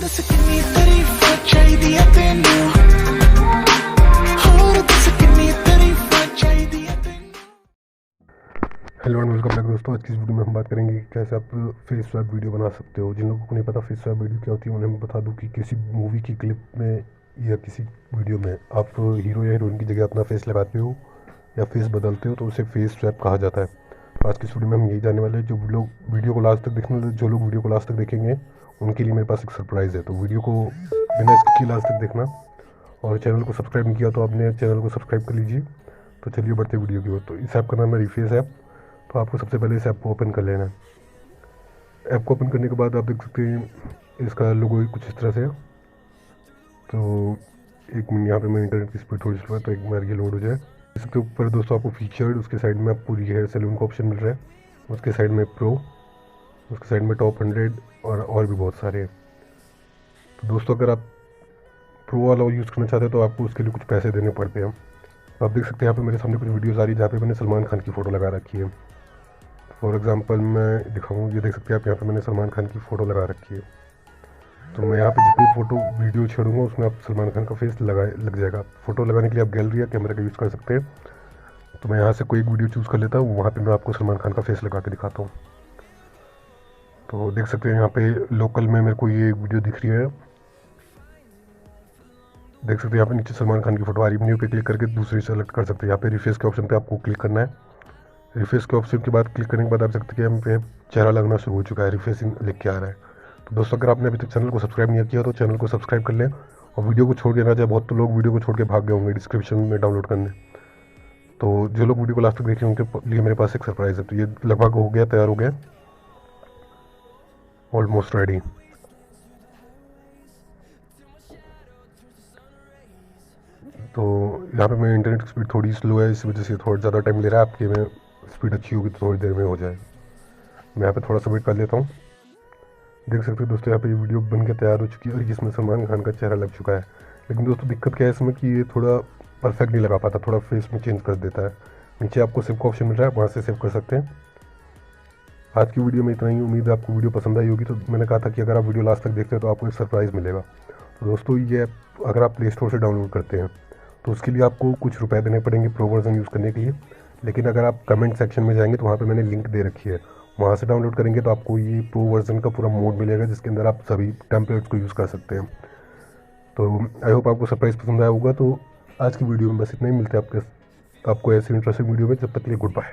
Hello and welcome back दोस्तों। आज की इस वीडियो में हम बात करेंगे कि कैसे आप फेस स्वैप वीडियो बना सकते हो। जिन लोगों को नहीं पता फेस स्वैप वीडियो क्या होती है, उन्हें मैं बता दूं कि किसी मूवी की क्लिप में या किसी वीडियो में आप हीरो या हीरोइन की जगह अपना फेस लगाते हो या फेस बदलते हो तो उसे फेस स्वैप कहा जाता है। तो आज की इस वीडियो में हम यही जानने वाले हैं। जो लोग वीडियो को लास्ट तक देखेंगे उनके लिए मेरे पास एक सरप्राइज़ है। तो वीडियो को बिना इसके लास्ट तक देखना, और चैनल को सब्सक्राइब नहीं किया तो आपने चैनल को सब्सक्राइब कर लीजिए। तो चलिए बढ़ते वीडियो की ओर। तो इस ऐप का नाम है रिफेस ऐप। तो आपको सबसे पहले इस ऐप को ओपन कर लेना है। ऐप को ओपन करने के बाद आप देख सकते हैं इसका लोगो कुछ इस तरह से है। तो एक मिनट, यहाँ पे मैं इंटरनेट की स्पीड थोड़ी स्लो है तो एक बार ये लोड हो जाए। इसके ऊपर दोस्तों आपको फीचर्ड, उसके साइड में आपको हेयर सैलून का ऑप्शन मिल रहा है, उसके साइड में प्रो, उसके साइड में टॉप 100 और भी बहुत सारे हैं। तो दोस्तों अगर आप प्रो वाला यूज़ करना चाहते हैं तो आपको उसके लिए कुछ पैसे देने पड़ते हैं। तो आप देख सकते हैं यहाँ पे मेरे सामने कुछ वीडियोज़ आ रही है जहाँ पे मैंने सलमान खान की फ़ोटो लगा रखी है। फॉर एग्जांपल मैं दिखाऊँ, ये देख सकते हैं आप, यहाँ पे मैंने सलमान खान की फ़ोटो लगा रखी है। तो मैं यहाँ पे जितनी फ़ोटो वीडियो छेड़ूंगा उसमें आप सलमान खान का फेस लग जाएगा। फ़ोटो लगाने के लिए आप गैलरी या कैमरे का यूज़ कर सकते हैं। तो मैं यहाँ से कोई एक वीडियो चूज़ कर लेता हूँ, वहाँ पे मैं आपको सलमान खान का फेस लगा के दिखाता हूँ। तो देख सकते हैं यहाँ पे लोकल में मेरे को ये वीडियो दिख रही है। देख सकते हैं यहाँ पे नीचे सलमान खान की फ़ोटो आ रही है। न्यू पे क्लिक करके दूसरी सेलेक्ट कर सकते हैं। यहाँ पे रिफेस के ऑप्शन पे आपको क्लिक करना है। रिफेस के ऑप्शन के बाद क्लिक करने के बाद आप सकते हैं कि यहाँ पे चेहरा लगना शुरू हो चुका है, रिफेसिंग लिख के आ रहा है। तो दोस्तों अगर आपने अभी तक चैनल को सब्सक्राइब नहीं किया तो चैनल को सब्सक्राइब कर लें और वीडियो को छोड़ के ना जाए। बहुत तो लोग वीडियो को छोड़ के भाग गए होंगे डिस्क्रिप्शन में डाउनलोड करने। तो जो लोग वीडियो को लास्ट तक देखे उनके लिए मेरे पास एक सरप्राइज़ है। तो ये लगभग हो गया, तैयार हो गया, ऑलमोस्ट रेडी। तो यहाँ पे मेरी इंटरनेट की स्पीड थोड़ी स्लो है, इस वजह से थोड़ा ज़्यादा टाइम ले रहा है। आपकी में स्पीड अच्छी होगी तो थोड़ी देर में हो जाए। मैं यहाँ पे थोड़ा सा वेट कर लेता हूँ। देख सकते हो दोस्तों यहाँ पे ये वीडियो बन के तैयार हो चुकी है और जिसमें सलमान खान का चेहरा लग चुका है। लेकिन दोस्तों दिक्कत क्या है इसमें कि ये थोड़ा परफेक्ट नहीं लगा पाता, थोड़ा फेस में चेंज कर देता है। नीचे आपको सेव का ऑप्शन मिल रहा है, वहाँ से सेव कर सकते हैं। आज की वीडियो में इतना ही। उम्मीद है आपको वीडियो पसंद आई होगी। तो मैंने कहा था कि अगर आप वीडियो लास्ट तक देखते हैं तो आपको एक सरप्राइज़ मिलेगा। तो दोस्तों ये ऐप अगर आप प्ले स्टोर से डाउनलोड करते हैं तो उसके लिए आपको कुछ रुपए देने पड़ेंगे प्रो वर्जन यूज़ करने के लिए। लेकिन अगर आप कमेंट सेक्शन में जाएंगे तो वहाँ पे मैंने लिंक दे रखी है, वहाँ से डाउनलोड करेंगे तो आपको ये प्रो वर्जन का पूरा मोड मिलेगा जिसके अंदर आप सभी टेम्पलेट्स को यूज़ कर सकते हैं। तो आई होप आपको सरप्राइज़ पसंद आया होगा। तो आज की वीडियो में बस इतना ही। मिलते हैं आपको ऐसे इंटरेस्टिंग वीडियो में। जब तक के लिए गुड बाय।